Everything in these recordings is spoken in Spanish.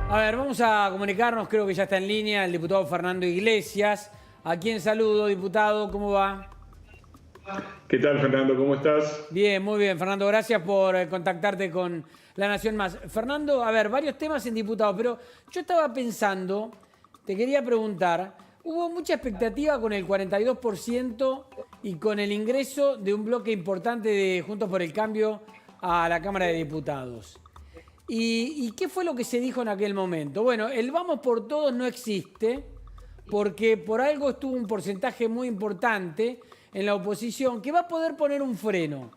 A ver, vamos a comunicarnos, creo que ya está en línea el diputado Fernando Iglesias, a quien saludo, diputado, ¿cómo va? ¿Qué tal, Fernando? ¿Cómo estás? Bien, muy bien, Fernando, gracias por contactarte con La Nación Más. Fernando, a ver, varios temas en diputado, pero yo estaba pensando, te quería preguntar, hubo mucha expectativa con el 42% y con el ingreso de un bloque importante de Juntos por el Cambio a la Cámara de Diputados. ¿Y qué fue lo que se dijo en aquel momento? Bueno, el vamos por todos no existe porque por algo estuvo un porcentaje muy importante en la oposición que va a poder poner un freno.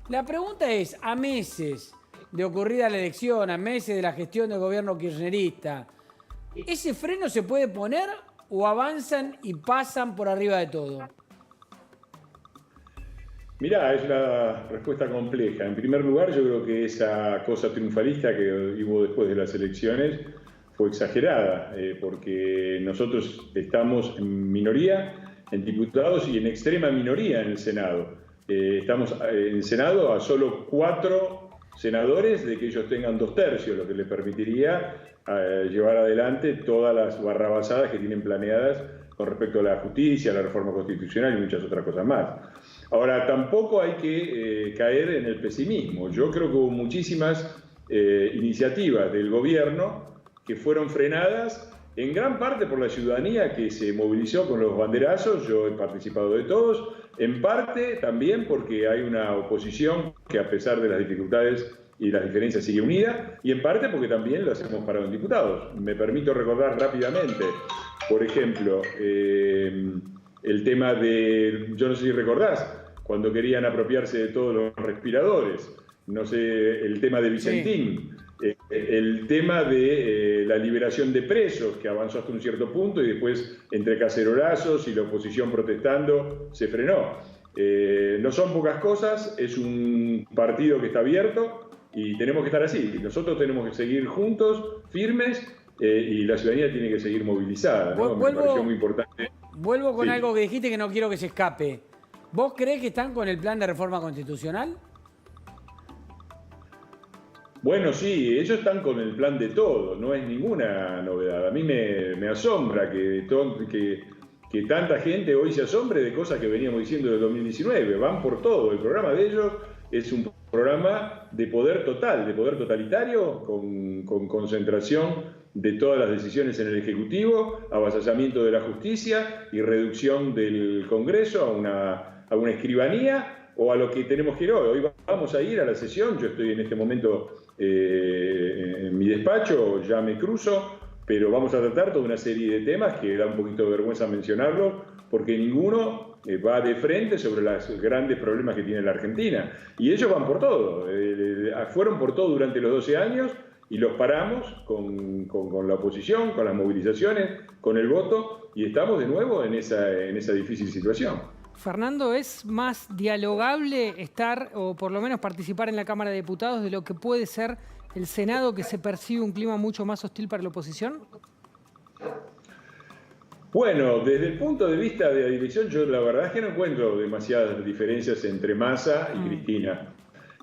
La pregunta es, a meses de ocurrida la elección, a meses de la gestión del gobierno kirchnerista, ¿ese freno se puede poner o avanzan y pasan por arriba de todo? Mirá, es una respuesta compleja. En primer lugar, yo creo que esa cosa triunfalista que hubo después de las elecciones fue exagerada, porque nosotros estamos en minoría en diputados y en extrema minoría en el Senado. Estamos en el Senado a solo 4 senadores de que ellos tengan 2/3, lo que les permitiría llevar adelante todas las barrabasadas que tienen planeadas con respecto a la justicia, a la reforma constitucional y muchas otras cosas más. Ahora, tampoco hay que caer en el pesimismo. Yo creo que hubo muchísimas iniciativas del gobierno que fueron frenadas en gran parte por la ciudadanía que se movilizó con los banderazos. Yo he participado de todos, en parte también porque hay una oposición que, a pesar de las dificultades y las diferencias, sigue unida, y en parte porque también lo hemos parado en diputados. Me permito recordar rápidamente, por ejemplo, el tema de, yo no sé si recordás, cuando querían apropiarse de todos los respiradores, no sé, el tema de Vicentín, sí. El tema de la liberación de presos, que avanzó hasta un cierto punto y después, entre cacerolazos y la oposición protestando, se frenó. No son pocas cosas, es un partido que está abierto y tenemos que estar así. Nosotros tenemos que seguir juntos, firmes, y la ciudadanía tiene que seguir movilizada, ¿no? Me pareció muy importante. Vuelvo con Sí. algo que dijiste que no quiero que se escape. ¿Vos creés que están con el plan de reforma constitucional? Bueno, sí, ellos están con el plan de todo, no es ninguna novedad. A mí me asombra que tanta gente hoy se asombre de cosas que veníamos diciendo del 2019. Van por todo. El programa de ellos es un programa de poder total, de poder totalitario, con concentración de todas las decisiones en el Ejecutivo, avasallamiento de la justicia y reducción del Congreso a una escribanía, o a lo que tenemos que ir hoy. Hoy vamos a ir a la sesión. Yo estoy en este momento en mi despacho, ya me cruzo, pero vamos a tratar toda una serie de temas que da un poquito de vergüenza mencionarlos, porque ninguno va de frente sobre los grandes problemas que tiene la Argentina. Y ellos van por todo. Fueron por todo durante los 12 años y los paramos con la oposición, con las movilizaciones, con el voto, y estamos de nuevo en esa difícil situación. Fernando, ¿es más dialogable estar o por lo menos participar en la Cámara de Diputados de lo que puede ser el Senado, que se percibe un clima mucho más hostil para la oposición? Bueno, desde el punto de vista de la dirección, yo la verdad es que no encuentro demasiadas diferencias entre Massa y Cristina.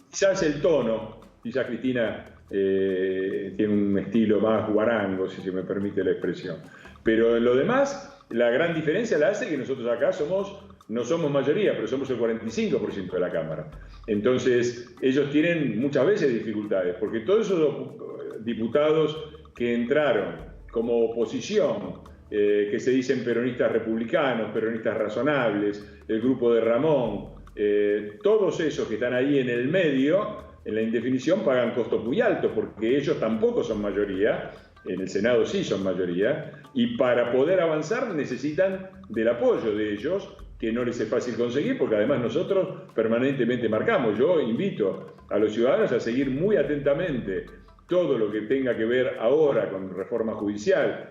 Quizás el tono, quizás Cristina tiene un estilo más guarango, si se me permite la expresión. Pero en lo demás, la gran diferencia la hace que nosotros acá no somos mayoría, pero somos el 45% de la Cámara. Entonces, ellos tienen muchas veces dificultades, porque todos esos diputados que entraron como oposición, que se dicen peronistas republicanos, peronistas razonables, el grupo de Ramón, todos esos que están ahí en el medio, en la indefinición, pagan costos muy altos, porque ellos tampoco son mayoría. En el Senado sí son mayoría, y para poder avanzar necesitan del apoyo de ellos, que no les es fácil conseguir, porque además nosotros permanentemente marcamos. Yo invito a los ciudadanos a seguir muy atentamente todo lo que tenga que ver ahora con reforma judicial,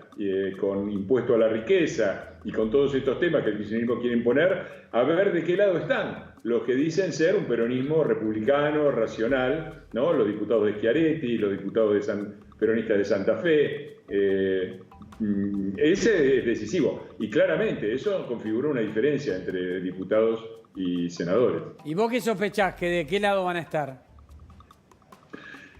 con impuesto a la riqueza y con todos estos temas que el kirchnerismo quiere imponer, a ver de qué lado están los que dicen ser un peronismo republicano, racional, ¿no? Los diputados de Schiaretti, los diputados peronistas de Santa Fe. Ese es decisivo. Y claramente eso configura una diferencia entre diputados y senadores. ¿Y vos qué sospechás? ¿Que de qué lado van a estar?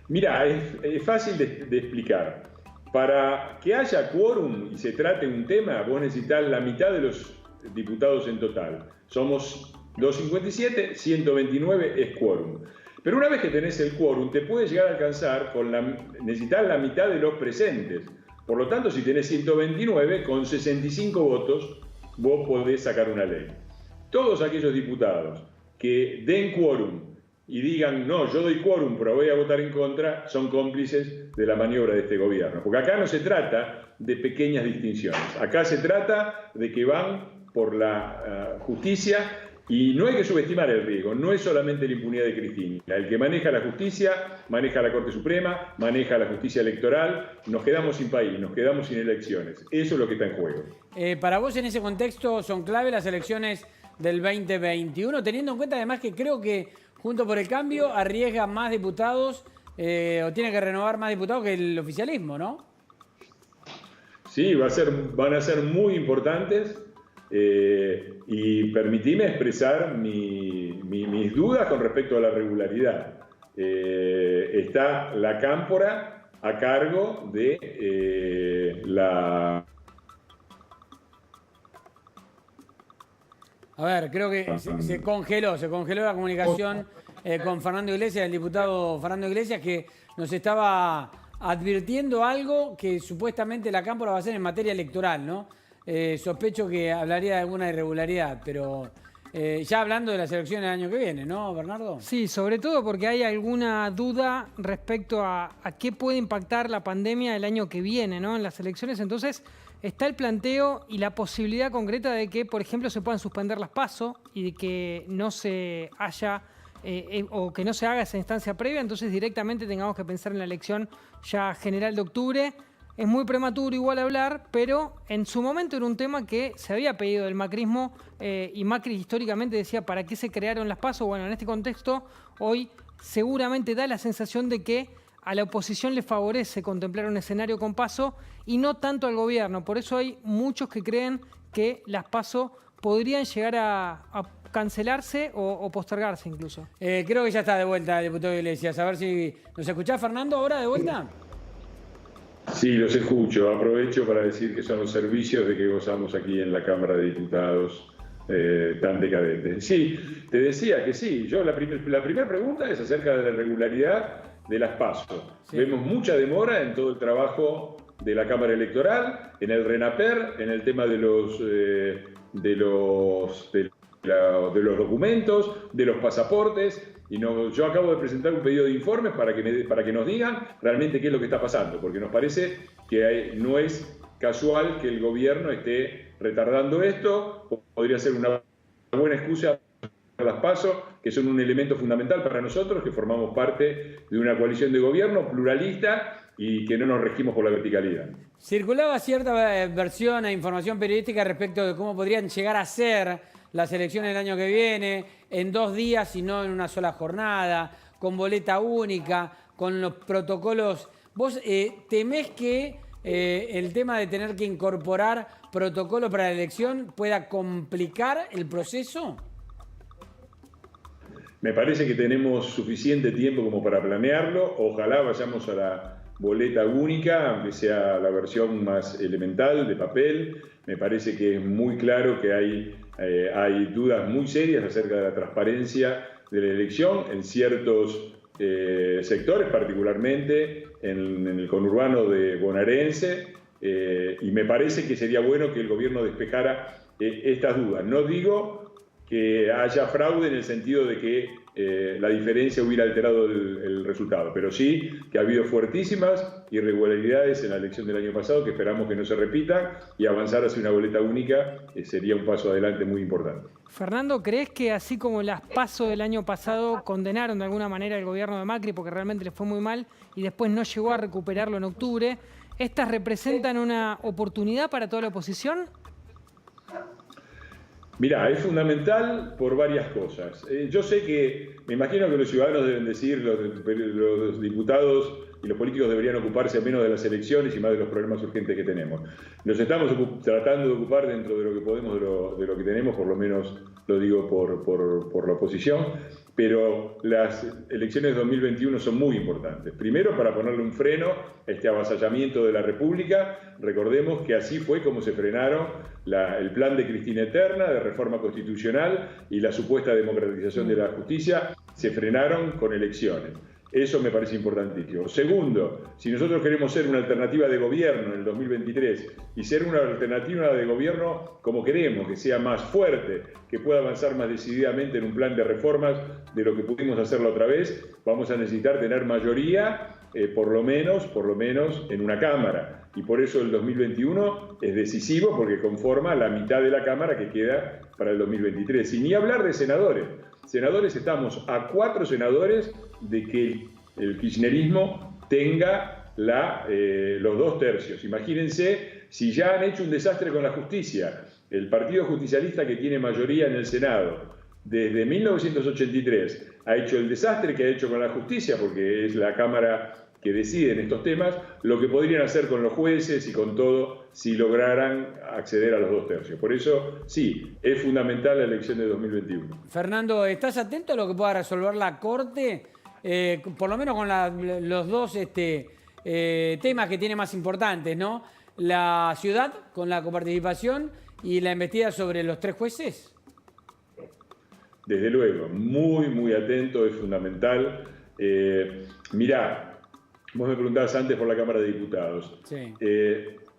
Mira, es fácil de explicar. para que haya quórum y se trate un tema, vos necesitas la mitad de los diputados en total. Somos 257, 129 es quórum. Pero una vez que tenés el quórum, te puede llegar a alcanzar necesitar la mitad de los presentes. Por lo tanto, si tenés 129, con 65 votos, vos podés sacar una ley. Todos aquellos diputados que den quórum y digan, no, yo doy quórum, pero voy a votar en contra, son cómplices de la maniobra de este gobierno. Porque acá no se trata de pequeñas distinciones. Acá se trata de que van por la justicia. Y no hay que subestimar el riesgo, no es solamente la impunidad de Cristina. El que maneja la justicia, maneja la Corte Suprema, maneja la justicia electoral, nos quedamos sin país, nos quedamos sin elecciones. Eso es lo que está en juego. Para vos en ese contexto son clave las elecciones del 2021, teniendo en cuenta además que creo que Juntos por el Cambio arriesga más diputados o tiene que renovar más diputados que el oficialismo, ¿no? Sí, van a ser muy importantes. Y permitime expresar mis dudas con respecto a la regularidad. Está la cámpora a cargo de la... A ver, creo que se congeló la comunicación con Fernando Iglesias, el diputado Fernando Iglesias, que nos estaba advirtiendo algo que supuestamente la cámpora va a hacer en materia electoral, ¿no? Sospecho que hablaría de alguna irregularidad, pero ya hablando de las elecciones del año que viene, ¿no, Bernardo? Sí, sobre todo porque hay alguna duda respecto a qué puede impactar la pandemia el año que viene, ¿no? En las elecciones. Entonces está el planteo y la posibilidad concreta de que, por ejemplo, se puedan suspender las PASO y de que no se haya o que no se haga esa instancia previa, entonces directamente tengamos que pensar en la elección ya general de octubre. Es muy prematuro igual hablar, pero en su momento era un tema que se había pedido del macrismo y Macri históricamente decía ¿para qué se crearon las PASO? Bueno, en este contexto hoy seguramente da la sensación de que a la oposición le favorece contemplar un escenario con PASO y no tanto al gobierno. Por eso hay muchos que creen que las PASO podrían llegar a cancelarse o postergarse incluso. Creo que ya está de vuelta el diputado Iglesias. A ver si nos escuchás, Fernando, ahora de vuelta. Sí, los escucho. Aprovecho para decir que son los servicios de que gozamos aquí en la Cámara de Diputados tan decadentes. Sí, te decía que sí. La primera pregunta es acerca de la regularidad de las PASO. Sí. Vemos mucha demora en todo el trabajo de la Cámara Electoral, en el RENAPER, en el tema de los documentos, de los pasaportes. Y yo acabo de presentar un pedido de informes para que nos digan realmente qué es lo que está pasando, porque nos parece que no es casual que el gobierno esté retardando esto. Podría ser una buena excusa para las PASO, que son un elemento fundamental para nosotros, que formamos parte de una coalición de gobierno pluralista y que no nos regimos por la verticalidad. Circulaba cierta versión e información periodística respecto de cómo podrían llegar a ser las elecciones del año que viene, en 2 días y no en una sola jornada, con boleta única, con los protocolos. ¿Vos temés que el tema de tener que incorporar protocolos para la elección pueda complicar el proceso? Me parece que tenemos suficiente tiempo como para planearlo. Ojalá vayamos a la boleta única, aunque sea la versión más elemental de papel. Me parece que es muy claro que hay dudas muy serias acerca de la transparencia de la elección en ciertos sectores, particularmente en el conurbano de bonaerense, y me parece que sería bueno que el gobierno despejara estas dudas. No digo que haya fraude en el sentido de que la diferencia hubiera alterado el resultado, pero sí que ha habido fuertísimas irregularidades en la elección del año pasado que esperamos que no se repitan, y avanzar hacia una boleta única sería un paso adelante muy importante. Fernando, ¿crees que así como las PASO del año pasado condenaron de alguna manera el gobierno de Macri porque realmente le fue muy mal y después no llegó a recuperarlo en octubre, estas representan una oportunidad para toda la oposición? Mirá, es fundamental por varias cosas. Yo sé que, me imagino que los ciudadanos deben decir, los diputados y los políticos deberían ocuparse menos de las elecciones y más de los problemas urgentes que tenemos. Nos estamos tratando de ocupar dentro de lo que podemos, de lo que tenemos, por lo menos lo digo por la oposición. pero las elecciones de 2021 son muy importantes. Primero, para ponerle un freno a este avasallamiento de la República. Recordemos que así fue como se frenaron el plan de Cristina Eterna, de reforma constitucional, y la supuesta democratización de la justicia, se frenaron con elecciones. Eso me parece importantísimo. Segundo, si nosotros queremos ser una alternativa de gobierno en el 2023 y ser una alternativa de gobierno como queremos, que sea más fuerte, que pueda avanzar más decididamente en un plan de reformas de lo que pudimos hacer la otra vez, vamos a necesitar tener mayoría, por lo menos en una Cámara. Y por eso el 2021 es decisivo, porque conforma la mitad de la Cámara que queda para el 2023. Y ni hablar de senadores. Senadores, estamos a 4 senadores de que el kirchnerismo tenga los 2 tercios. Imagínense si ya han hecho un desastre con la justicia. El Partido Justicialista, que tiene mayoría en el Senado desde 1983, ha hecho el desastre que ha hecho con la justicia, porque es la Cámara que decide en estos temas, lo que podrían hacer con los jueces y con todo si lograran acceder a los 2 tercios. Por eso, sí, es fundamental la elección de 2021. Fernando, ¿estás atento a lo que pueda resolver la Corte? Por lo menos con los 2 temas que tiene más importantes, ¿no? La ciudad, con la coparticipación, y la investida sobre los 3 jueces. Desde luego, muy atento, es fundamental. Mirá, vos me preguntabas antes por la Cámara de Diputados. Sí.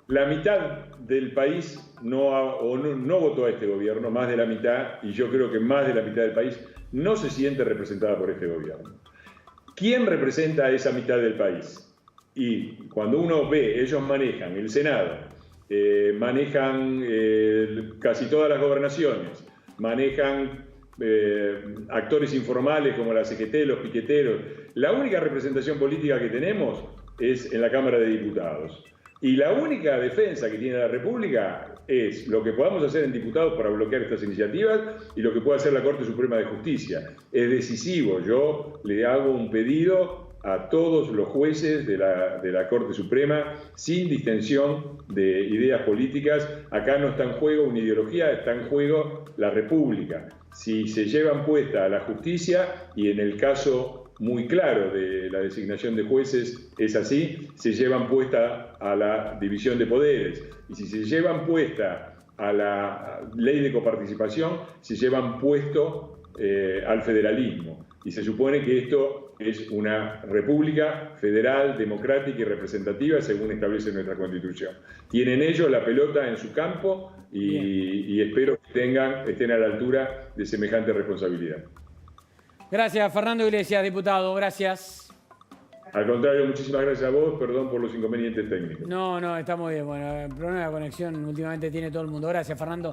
La mitad del país no votó a este gobierno, más de la mitad, y yo creo que más de la mitad del país no se siente representada por este gobierno. ¿Quién representa a esa mitad del país? Y cuando uno ve, ellos manejan el Senado, manejan casi todas las gobernaciones, manejan actores informales como la CGT, los piqueteros. La única representación política que tenemos es en la Cámara de Diputados. Y la única defensa que tiene la República es lo que podamos hacer en diputados para bloquear estas iniciativas y lo que puede hacer la Corte Suprema de Justicia. Es decisivo. Yo le hago un pedido a todos los jueces de la Corte Suprema, sin distensión de ideas políticas. Acá no está en juego una ideología, está en juego la República. Si se llevan puesta a la justicia, y en el caso muy claro de la designación de jueces es así, se llevan puesta a la división de poderes. Y si se llevan puesta a la ley de coparticipación, se llevan puesto al federalismo. Y se supone que esto es una república federal, democrática y representativa, según establece nuestra Constitución. Tienen ellos la pelota en su campo y espero que estén a la altura de semejante responsabilidad. Gracias, Fernando Iglesias, diputado. Gracias. Al contrario, muchísimas gracias a vos. Perdón por los inconvenientes técnicos. No, está muy bien. Bueno, el problema de la conexión últimamente tiene todo el mundo. Gracias, Fernando.